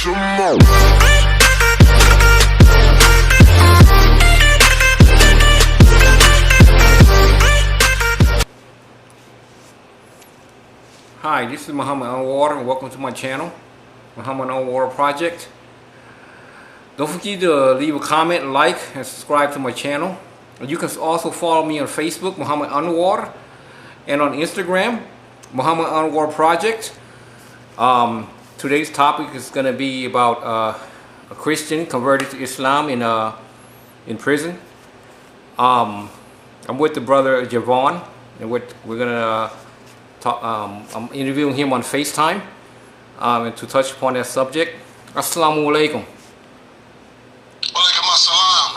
Hi, this is Muhammad Anwar and welcome to my channel, Muhammad Anwar Project. Don't forget to leave a comment, like, and subscribe to my channel. You can also follow me on Facebook, Muhammad Anwar, and on Instagram, Muhammad Anwar Project. Today's topic is going to be about a Christian converted to Islam in prison. I'm with the brother Javon, and we're going to I'm interviewing him on FaceTime and to touch upon that subject. Assalamu alaikum. Walaikum assalam,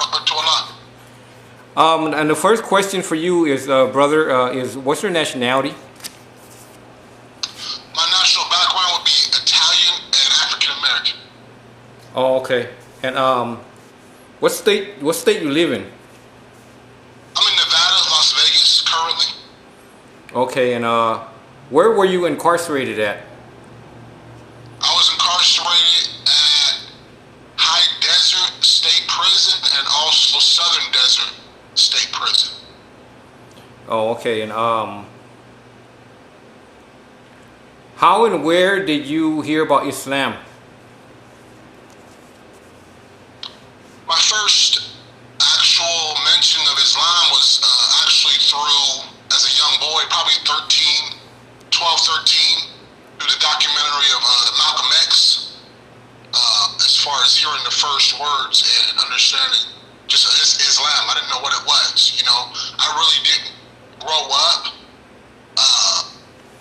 rahmatullah. And the first question for you is, brother, is what's your nationality? My national background would be Italian and African American. Oh, okay. And what state you live in? I'm in Nevada, Las Vegas, currently. Okay, and where were you incarcerated at? I was incarcerated at High Desert State Prison and also Southern Desert State Prison. Oh, okay. And how and where did you hear about Islam? My first actual mention of Islam was actually through, as a young boy, probably 12, 13, through the documentary of Malcolm X, as far as hearing the first words and understanding just Islam. I didn't know what it was, you know. I really didn't grow up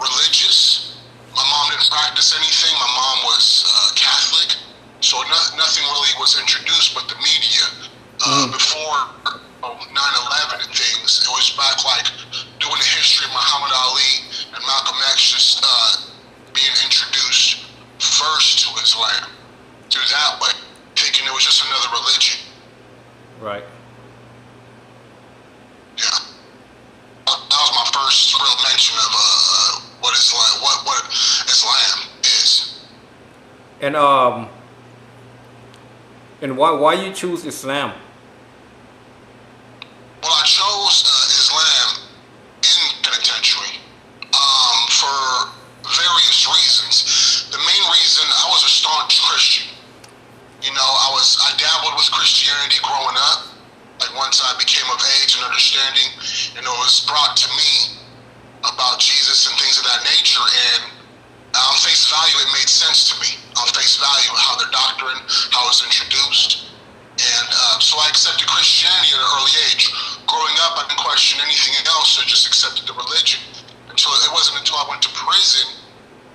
religious. My mom didn't practice anything. My mom was Catholic, so nothing really was introduced but the media. Before 9/11 and things, it was back like doing the history of Muhammad Ali and Malcolm X, just being introduced first to Islam through that way, thinking it was just another religion. Right. Yeah, that was my first real mention of what Islam is. And why you choose Islam? Well, I chose Islam in penitentiary for various reasons. The main reason, I was a staunch Christian. You know, I dabbled with Christianity growing up. Like once I became of age and understanding, and it was brought to me about Jesus and things of that nature, and on face value, it made sense to me. On face value, how their doctrine, how it was introduced. And so I accepted Christianity at an early age. Growing up, I didn't question anything else, I just accepted the religion. It wasn't until I went to prison,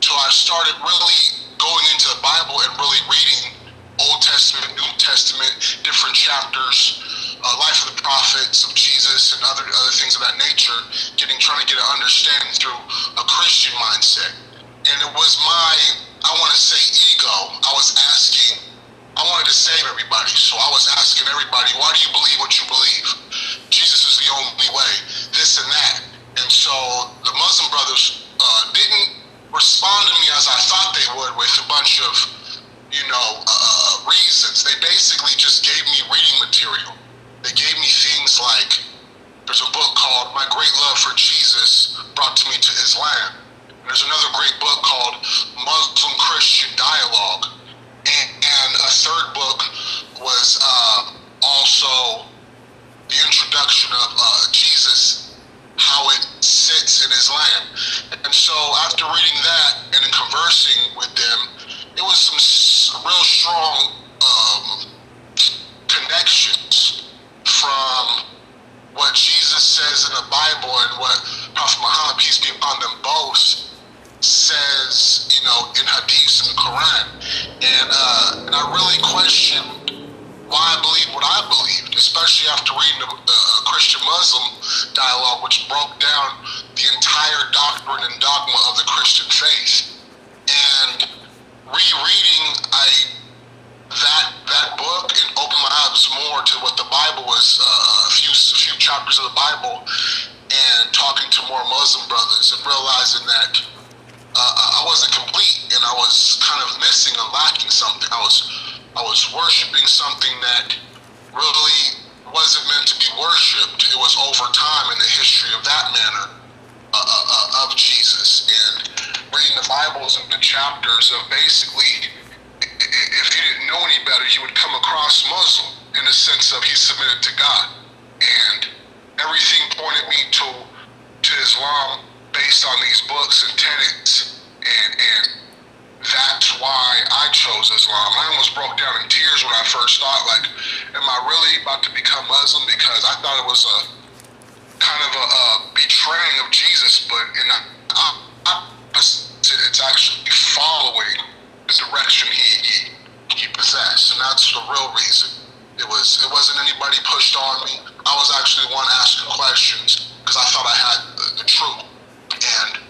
until I started really going into the Bible and really reading Old Testament, New Testament, different chapters, life of the prophets, of Jesus, and other things of that nature, trying to get an understanding through a Christian mindset. And it was my, I want to say, ego. I wanted to save everybody, so I was asking everybody, why do you believe what you believe? Jesus is the only way, this and that. And so the Muslim brothers didn't respond to me as I thought they would with a bunch of, reasons. They basically just gave me reading material. They gave me things like, there's a book called My Great Love for Jesus Brought to Me to Islam. And there's another great book called Muslim Christian Dialogue. And a third book was also the introduction of Jesus, how it sits in Islam. And so after reading that and then conversing with them, it was some real strong connections from what Jesus says in the Bible and what Prophet Muhammad, peace be upon them both, says, in hadiths and the Quran. And I really questioned why I believed what I believed, especially after reading the Christian-Muslim dialogue, which broke down the entire doctrine and dogma of the Christian faith. And rereading that book and opened my eyes more to what the Bible was, a few chapters of the Bible, and talking to more Muslim brothers and realizing that I wasn't complete and I was kind of missing and lacking something. I I was worshiping something that really wasn't meant to be worshipped. It was over time in the history of that manner of Jesus. And reading the Bibles and the chapters of basically, if he didn't know any better, he would come across Muslim in the sense of he submitted to God. And everything pointed me to Islam based on these books and tenets. And that's why I chose Islam. I almost broke down in tears when I first thought, like, am I really about to become Muslim? Because I thought it was a kind of a betraying of Jesus, but it's actually following the direction he possessed, and that's the real reason. It wasn't anybody pushed on me. I was actually the one asking questions because I thought I had the truth. And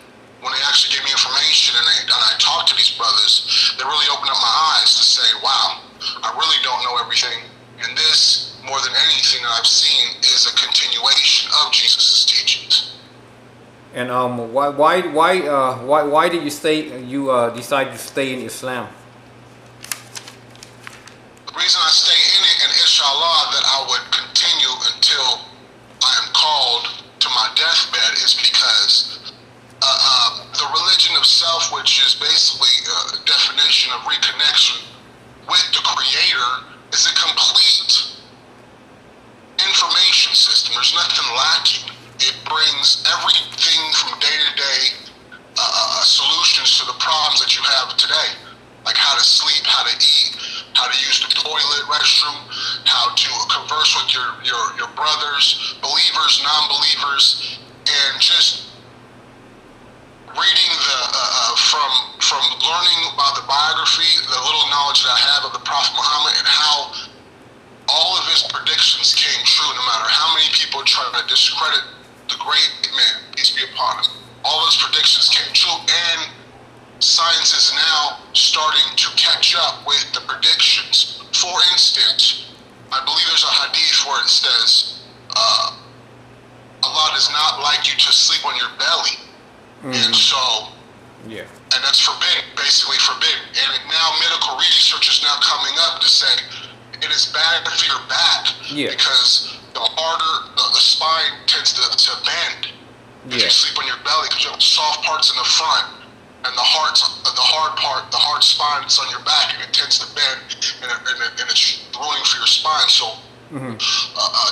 when they actually gave me information and I talked to these brothers, they really opened up my eyes to say, wow, I really don't know everything. And this, more than anything that I've seen, is a continuation of Jesus' teachings. And why did you decide to stay in Islam? The reason I stay in it, and inshallah that I would continue until I am called to my deathbed, is because the religion of self, which is basically a definition of reconnection with the Creator, is a complete information system. There's nothing lacking. It brings everything from day to day solutions to the problems that you have today, like how to sleep, how to eat, how to use the toilet, restroom, how to converse with your brothers, believers, non-believers, and just reading from learning about the biography, the little knowledge that I have of the Prophet Muhammad, and how all of his predictions came true, no matter how many people try to discredit the great man, peace be upon him. All those predictions came true, and science is now starting to catch up with the predictions. For instance, I believe there's a hadith where it says, Allah does not like you to sleep on your belly. And so, yeah, and that's forbidden, basically forbidden. And now medical research is now coming up to say it is bad for your back, because the harder the spine tends to bend if you sleep on your belly, because you have soft parts in the front and the hard part, the hard spine is on your back, and it tends to bend, and it's ruining for your spine. So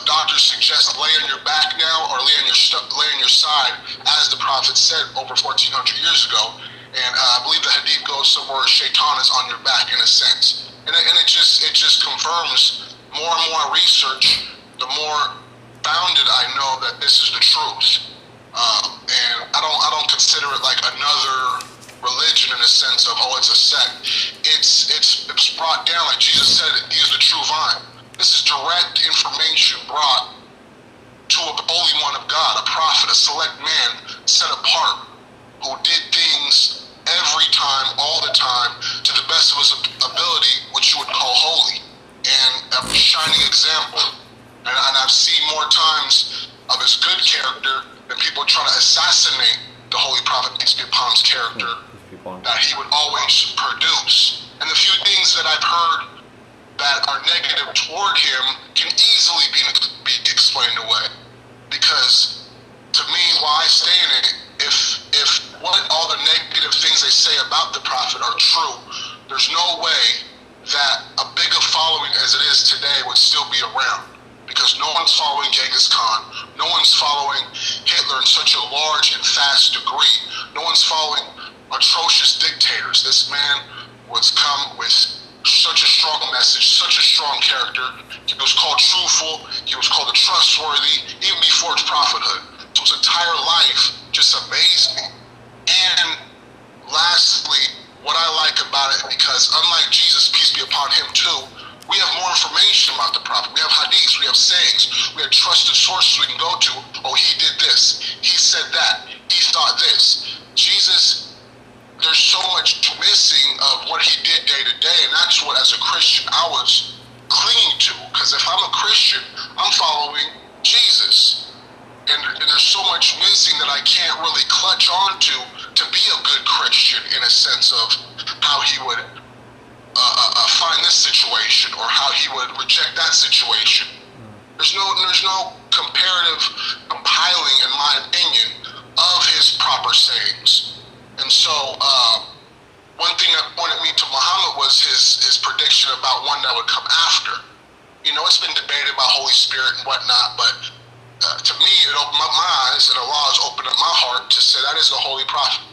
doctors suggest lay on your back now, or lay on your side, as the Prophet said over 1,400 years ago. And I believe the hadith goes somewhere shaitan is on your back in a sense, and it just confirms more and more research. The more founded I know that this is the truth, and I don't consider it like another religion in the sense of, oh, it's a sect. It's brought down, like Jesus said, he is the true vine. This is direct information brought to a holy one of God, a prophet, a select man, set apart, who did things every time, all the time, to the best of his ability, which you would call holy, and a shining example. And I've seen more times of his good character than people trying to assassinate the Holy Prophet, peace be upon his character, that he would always produce. And the few things that I've heard that are negative toward him can easily be explained away. Because to me, why stay in it, if what all the negative things they say about the Prophet are true, there's no way that a bigger following as it is today would still be around. Because no one's following Genghis Khan, no one's following Hitler in such a large and fast degree, no one's following atrocious dictators. This man was come with such a strong message, such a strong character. He was called truthful, he was called trustworthy, even before his prophethood. So his entire life just amazed me. And lastly, what I like about it, because unlike Jesus, peace be upon him too, we have more information about the Prophet. We have hadiths, we have sayings, we have trusted sources we can go to. Oh, he did this, he said that, he thought this. Jesus, there's so much missing of what he did day to day, and that's what, as a Christian, I was clinging to. Because if I'm a Christian, I'm following Jesus. And there's so much missing that I can't really clutch onto to be a good Christian, in a sense of how he would find this situation. project that situation. There's no comparative compiling, in my opinion, of his proper sayings. And so, one thing that pointed me to Muhammad was his prediction about one that would come after. You know, it's been debated about Holy Spirit and whatnot, but to me, it opened up my eyes, and Allah has opened up my heart to say that is the Holy Prophet,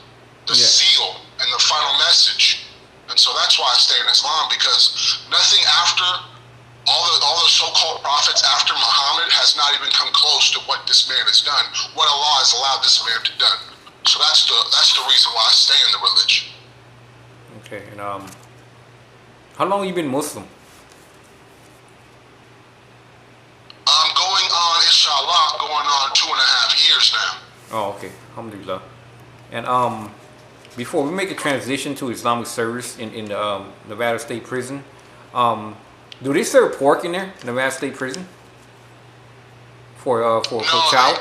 the seal and the final message. And so that's why I stay in Islam, because nothing after all the so-called prophets after Muhammad has not even come close to what this man has done, what Allah has allowed this man to do. So that's the reason why I stay in the religion. Okay, and how long have you been Muslim? I'm going on, inshallah, going on 2.5 years now. Oh, okay, alhamdulillah. And before we make a transition to Islamic service in the Nevada State Prison, do they serve pork in there, Nevada State Prison? For child?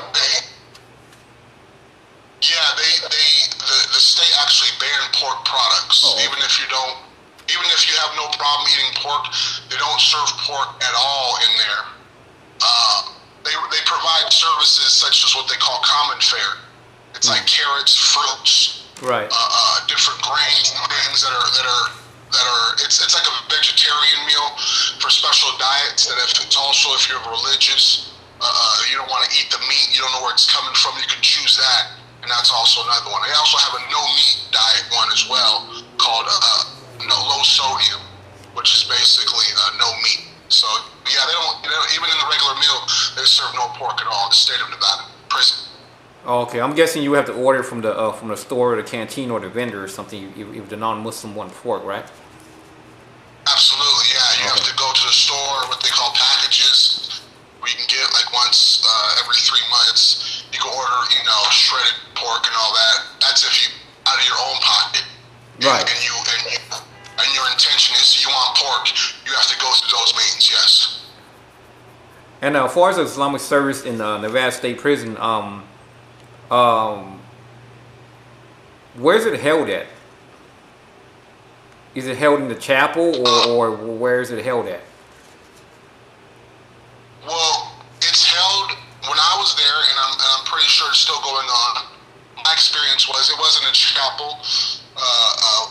The state actually banned pork products. Oh, okay. Even if you have no problem eating pork, they don't serve pork at all in there. They provide services such as what they call common fare. It's like carrots, fruits, right, different grains and things that are it's like a vegetarian meal for special diets. And if you're religious, you don't want to eat the meat, you don't know where it's coming from, you can choose that, and that's also another one. They also have a no meat diet one as well called low sodium, which is basically no meat. So yeah, they don't even in the regular meal they serve no pork at all in the state of Nevada prison. Oh, okay, I'm guessing you have to order from the store or the canteen or the vendor or something if the non-Muslim want pork, right? Absolutely, yeah. You have to go to the store, what they call packages, where you can get like once every 3 months. You can order, shredded pork and all that. That's if you out of your own pocket, right? And your intention is you want pork, you have to go through those means, yes. And as far as the Islamic service in Nevada State Prison, where's it held at? Is it held in the chapel, or where is it held at? Well, it's held when I was there, and I'm pretty sure it's still going on. My experience was it wasn't a chapel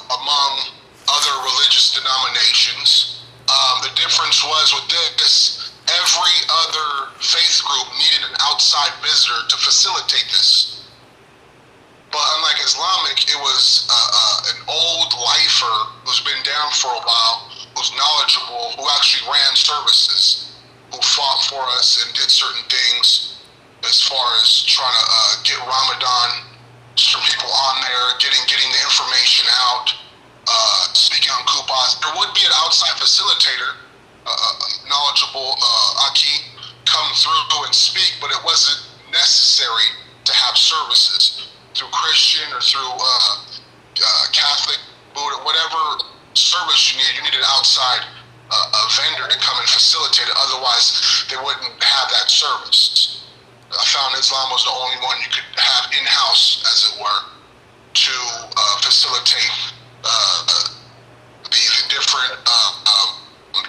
among other religious denominations. The difference was with this, every other faith group needed an outside visitor to facilitate this. But unlike Islamic, it was an old lifer who's been down for a while, who's knowledgeable, who actually ran services, who fought for us and did certain things as far as trying to get Ramadan, some people on there, getting the information out, speaking on coupons. There would be an outside facilitator, knowledgeable Aki, come through and speak, but it wasn't necessary to have services through Christian or through Catholic, Buddha, whatever service you need an outside a vendor to come and facilitate it. Otherwise, they wouldn't have that service. I found Islam was the only one you could have in-house, as it were, to facilitate the different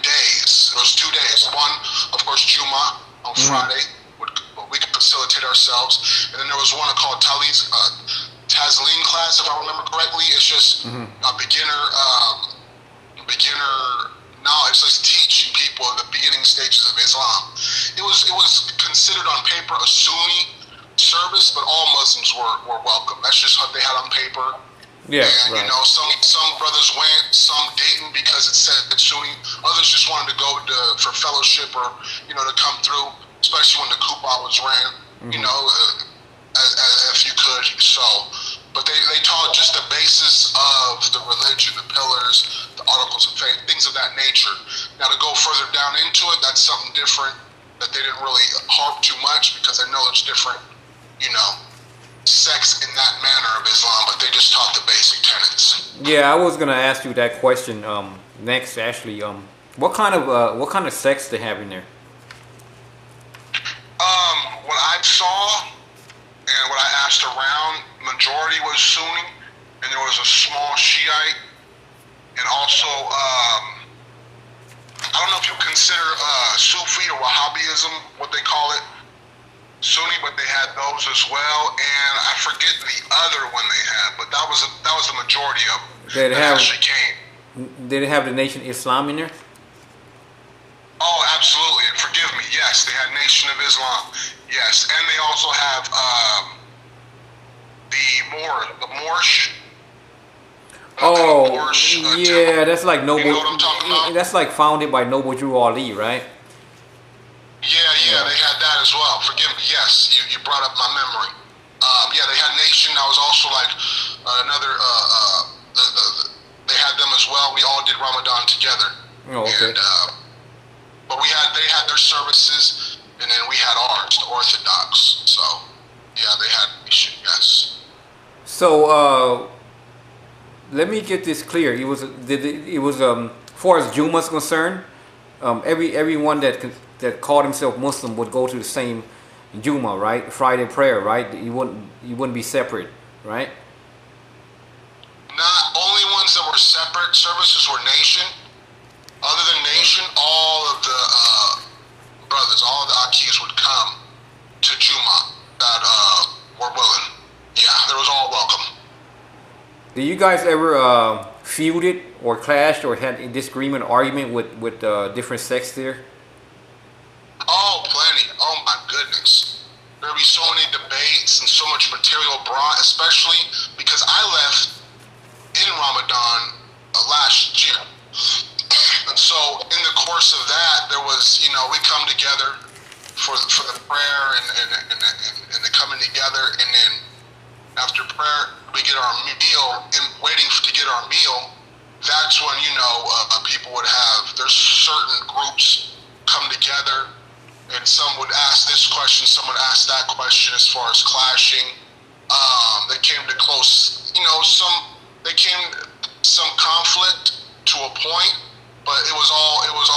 days. There was 2 days. One, of course, Juma on Friday. We could facilitate ourselves. And then there was one called Tazleen class, if I remember correctly. It's just a beginner knowledge, just teaching people the beginning stages of Islam. It was considered on paper a Sunni service, but all Muslims were welcome. That's just what they had on paper. Yeah, and right. Some brothers went, some didn't because it said it's Sunni. Others just wanted to go for fellowship or to come through, especially when the Kuba was ran. If you could. So, but they taught just the basis of the religion, the pillars, the articles of faith, things of that nature. Now to go further down into it, that's something different that they didn't really harp too much, because I know there's different, sects in that manner of Islam, but they just taught the basic tenets. Yeah, I was gonna ask you that question next. Actually, what kind of sects they have in there? What I saw and what I asked around, majority was Sunni, and there was a small Shiite, and also I don't know if you consider Sufi or Wahhabism, what they call it, Sunni, but they had those as well, and I forget the other one they had, but that was the majority of them that actually came. Did it have the Nation Islam in there? Oh, absolutely. And forgive me. Yes, they had Nation of Islam. Yes, and they also have the Moorish. Oh, Moorish, yeah, that's like Noble. You know what I'm talking about? That's like founded by Noble Drew Ali, right? Yeah, they had that as well. Forgive me. Yes, you brought up my memory. Yeah, they had Nation. That was also like another. They had them as well. We all did Ramadan together. Oh, okay. And, but they had their services, and then we had ours, the Orthodox. So, yeah, they had Nation. Yes. So, let me get this clear. It was as far as Juma's concerned, everyone that called himself Muslim would go to the same Juma, right? Friday prayer, right? You wouldn't be separate, right? Not only ones that were separate services were Nation. Other than Nation, all of the brothers, all of the Akis would come to Juma that were willing. Yeah, they was all welcome. Did you guys ever feuded or clashed or had a disagreement, argument with different sects there? Oh, plenty. Oh my goodness. There'd be so many debates and so much material brought, especially because I left in Ramadan last year. And so in the course of that, there was, we come together for the prayer and the coming together, and then after prayer, we get our meal, and waiting to get our meal, that's when, people would have, there's certain groups come together, and some would ask this question, some would ask that question as far as clashing. They came to close, some conflict to a point, but it was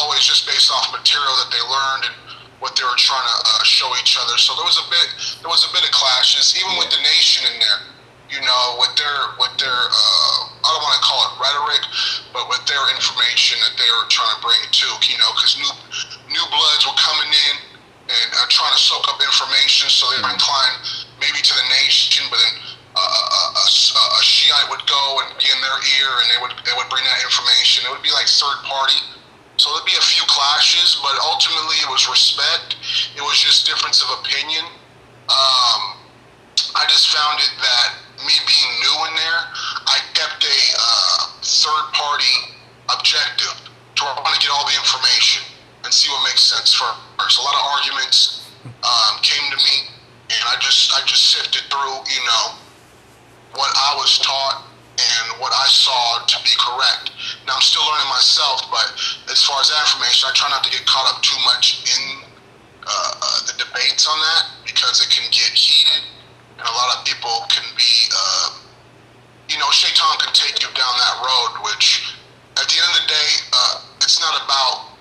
always just based off material that they learned and what they were trying to show each other. So there was a bit of clashes, even with the Nation in there. With their I don't want to call it rhetoric, but with their information that they were trying to bring too. Because new bloods were coming in and trying to soak up information, so they were inclined maybe to the Nation, but then a Shiite would go and be in their ear, and they would bring that information. It would be like third party. So there'd be a few clashes, but ultimately it was respect. It was just difference of opinion. I just found it that me being new in there, I kept a third-party objective to want to get all the information and see what makes sense first. A lot of arguments came to me, and I just sifted through, what I was taught and what I saw to be correct. Now I'm still learning myself, but as far as that information, I try not to get caught up too much in the debates on that, because it can get heated, and a lot of people can be, Shaitan can take you down that road, which at the end of the day, it's not about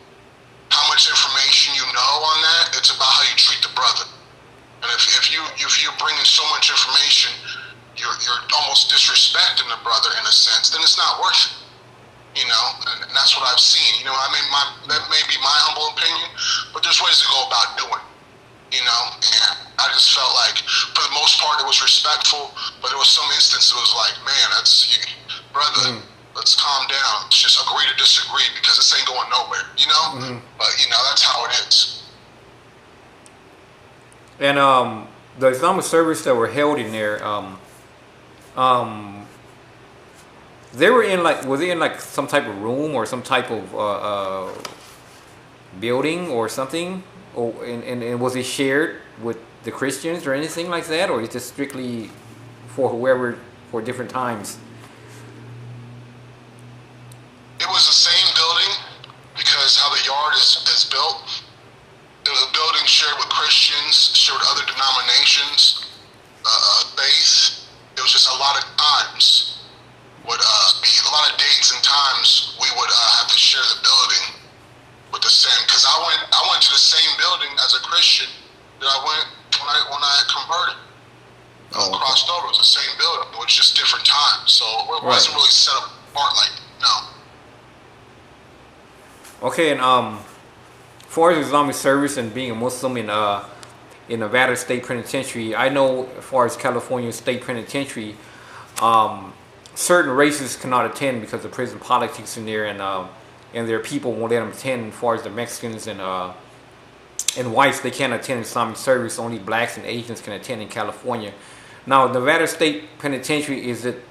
how much information you know on that, it's about how you treat the brother. And if you're bringing so much information, you're almost disrespecting the brother in a sense, then it's not worth it. And that's what I've seen. That may be my humble opinion, but there's ways to go about doing. And I just felt like, for the most part, it was respectful, but there was some instances it was like, man, brother, let's calm down. Let's just agree to disagree, because this ain't going nowhere, But, that's how it is. And the Islamic service that were held in there, they were in was they in some type of room or some type of building or something? And was it shared with the Christians or anything like that, or is it just strictly for whoever for different times? It was the same building, because how the yard is built. It was a building shared with Christians, shared with other denominations, faith. It was just a lot of times would be a lot of dates and times we would have to share the building with the same, because I went to the same building as a Christian that I went when I converted. Crossed over. It was the same building. It was just different times, so it wasn't really set apart like no. Okay, and far as Islamic service and being a Muslim in Nevada State Penitentiary, I know as far as California State Penitentiary, certain races cannot attend because of prison politics in there, and their people won't let them attend. As far as the Mexicans and whites, they can't attend Islamic service. Only blacks and Asians can attend in California. Now, Nevada State Penitentiary, is it,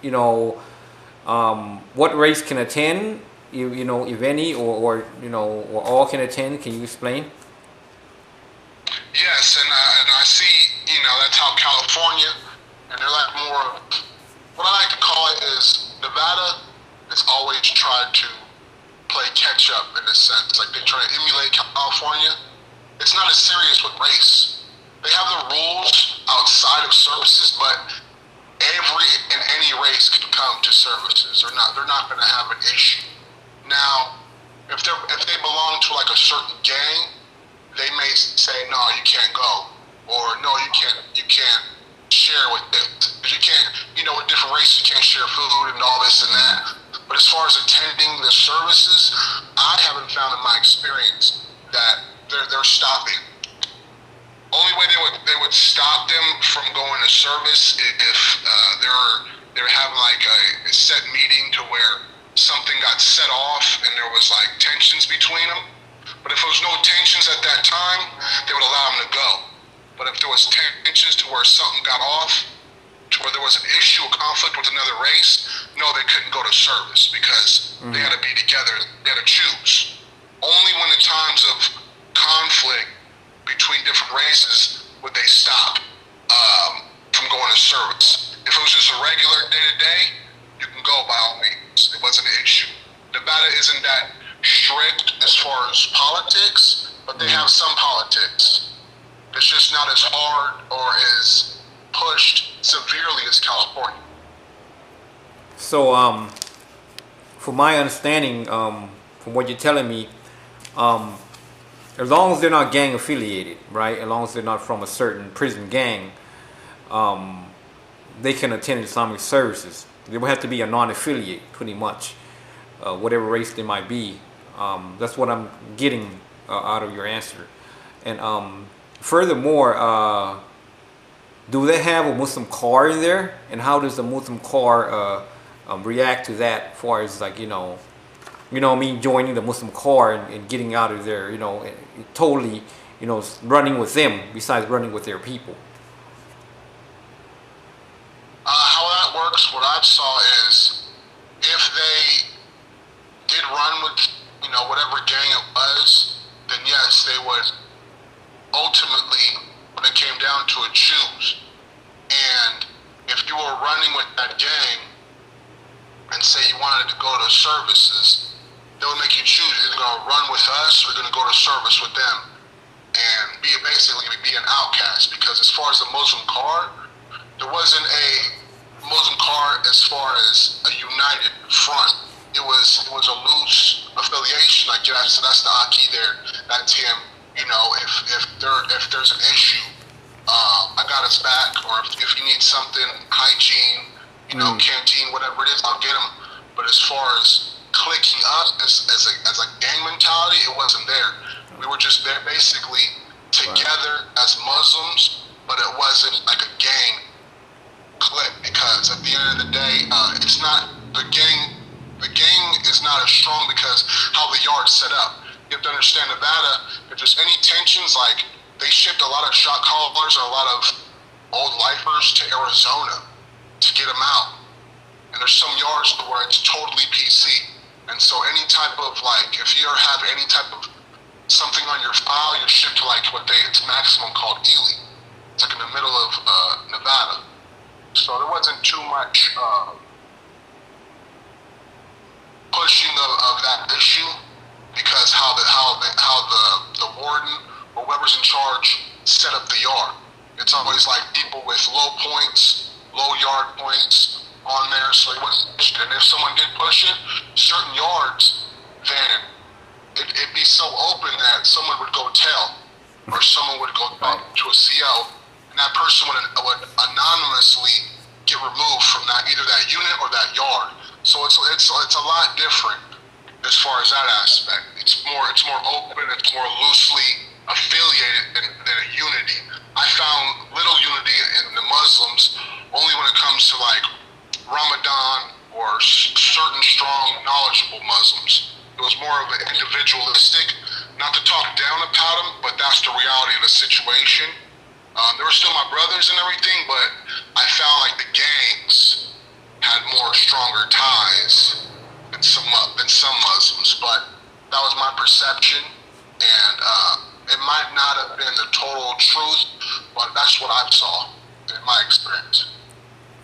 you know, what race can attend? You know, if any, or you know, or all can attend? Can you explain? Yes, and I see, you know, that's how California, and they're like more, what I like to call it is Nevada has always tried to play catch up in a sense. Like they try to emulate California. It's not as serious with race. They have the rules outside of services, but every and any race can come to services. They're not going to have an issue. Now, if they belong to like a certain gang, they may say, no, you can't go, or no, you can't share with it. You can't, you know, with different races, you can't share food and all this and that. But as far as attending the services, I haven't found in my experience that they're stopping. Only way they would stop them from going to service if they're having like a set meeting to where something got set off and there was like tensions between them. But if there was no tensions at that time, they would allow them to go. But if there was tensions to where something got off, to where there was an issue, a conflict with another race, no, they couldn't go to service because they had to be together. They had to choose. Only when in times of conflict between different races would they stop from going to service. If it was just a regular day-to-day, you can go by all means. It wasn't an issue. Nevada isn't that strict as far as politics, but they have some politics. It's just not as hard or as pushed severely as California. So, from my understanding, from what you're telling me, as long as they're not gang affiliated, right? As long as they're not from a certain prison gang, they can attend Islamic services. They would have to be a non-affiliate, pretty much, whatever race they might be. That's what I'm getting out of your answer. And furthermore, do they have a Muslim car in there? And how does the Muslim car react to that, as far as like, you know me joining the Muslim car and getting out of there, you know, totally, you know, running with them besides running with their people? How that works, what I saw is if they did run with, you know, whatever gang it was, then yes, they would ultimately, when it came down to it, choose. And if you were running with that gang and say you wanted to go to services, they would make you choose. You're either going to run with us or you're going to go to service with them and basically be an outcast. Because as far as the Muslim card, there wasn't a Muslim card as far as a united front. It was a loose affiliation. Like, yeah, so that's the Aki there, that's him. You know, if there's an issue, I got his back. Or if he needs something, hygiene, you know, canteen, whatever it is, I'll get him. But as far as clicking up as a gang mentality, it wasn't there. We were just there basically together as Muslims, but it wasn't like a gang clique, because at the end of the day, it's not the gang. The gang is not as strong because how the yard's set up. You have to understand Nevada. If there's any tensions, like they shipped a lot of shot callers or a lot of old lifers to Arizona to get them out. And there's some yards where it's totally PC. And so any type of, like, if you ever have any type of something on your file, you're shipped to like it's maximum called Ely. It's like in the middle of Nevada. So there wasn't too much pushing of that issue, because how the warden or whoever's in charge set up the yard. It's always like people with low points, low yard points on there, so it wasn't pushed. And if someone did push it, certain yards, then it'd be so open that someone would go tell, or someone would go up to a CO, and that person would anonymously get removed from either that unit or that yard. So it's a lot different as far as that aspect. It's more it's more open, it's more loosely affiliated than a unity. I found little unity in the Muslims only when it comes to like Ramadan or certain strong, knowledgeable Muslims. It was more of an individualistic, not to talk down about them, but that's the reality of the situation. They were still my brothers and everything, but I found like the gangs had more stronger ties than some Muslims. But that was my perception, and it might not have been the total truth, but that's what I saw in my experience.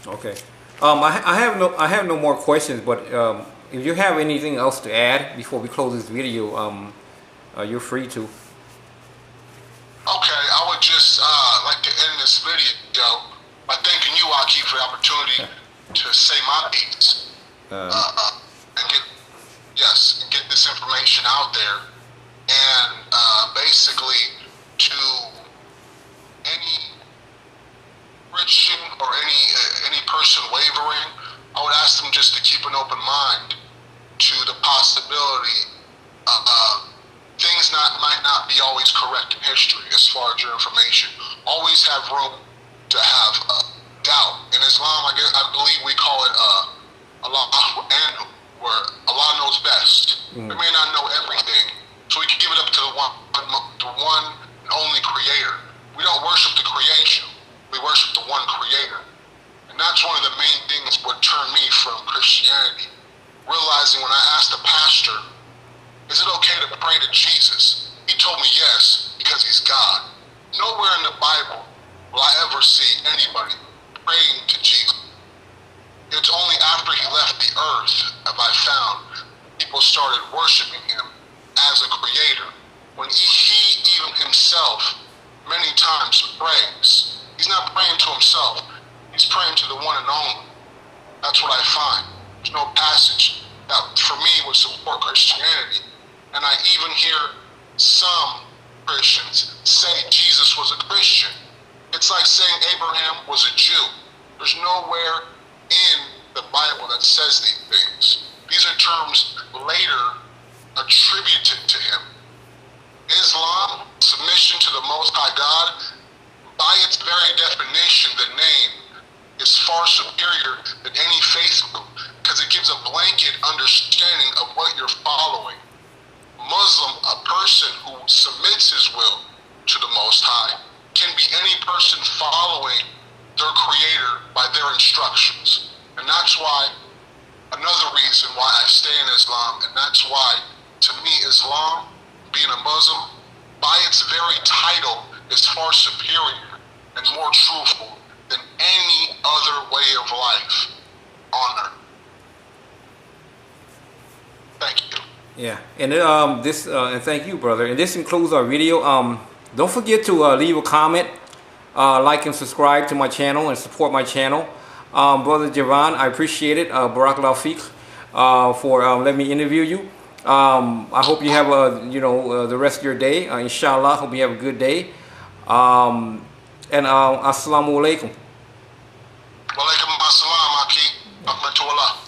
Okay. I have no more questions, but if you have anything else to add before we close this video, you're free to. Okay, I would just like to end this video by thanking you, Aki, for the opportunity to say my piece and get this information out there, and basically to any Christian or any person wavering, I would ask them just to keep an open mind to the possibility of things might not be always correct in history as far as your information. Always have room to have doubt. In Islam, I believe we call it Allah Anhu, where Allah knows best. We may not know everything, so we can give it up to the one and only Creator. We don't worship the creation. We worship the one Creator. And that's one of the main things what turned me from Christianity. Realizing when I asked the pastor, is it okay to pray to Jesus? He told me yes, because he's God. Nowhere in the Bible will I ever see anybody praying to Jesus. It's only after he left the earth have I found people started worshiping him as a creator. When he even himself many times prays. He's not praying to himself. He's praying to the one and only. That's what I find. There's no passage that for me would support Christianity. And I even hear some Christians say Jesus was a Christian. It's like saying Abraham was a Jew. There's nowhere in the Bible that says these things. These are terms later attributed to him. Islam, submission to the Most High God, by its very definition, the name is far superior than any faith group because it gives a blanket understanding of what you're following. Muslim, a person who submits his will to the Most High, can be any person following their Creator by their instructions. And that's why, another reason why I stay in Islam, and that's why, to me, Islam, being a Muslim, by its very title, is far superior and more truthful than any other way of life on earth. Thank you. Yeah, and and thank you, brother. And this concludes our video. Don't forget to leave a comment, like and subscribe to my channel and support my channel. Brother Javon, I appreciate it. Barakallahu Feek for letting me interview you. I hope you have the rest of your day. Inshallah, hope you have a good day. And assalamu alaikum. Wa alaikum assalam, Aki. Rahmatullah.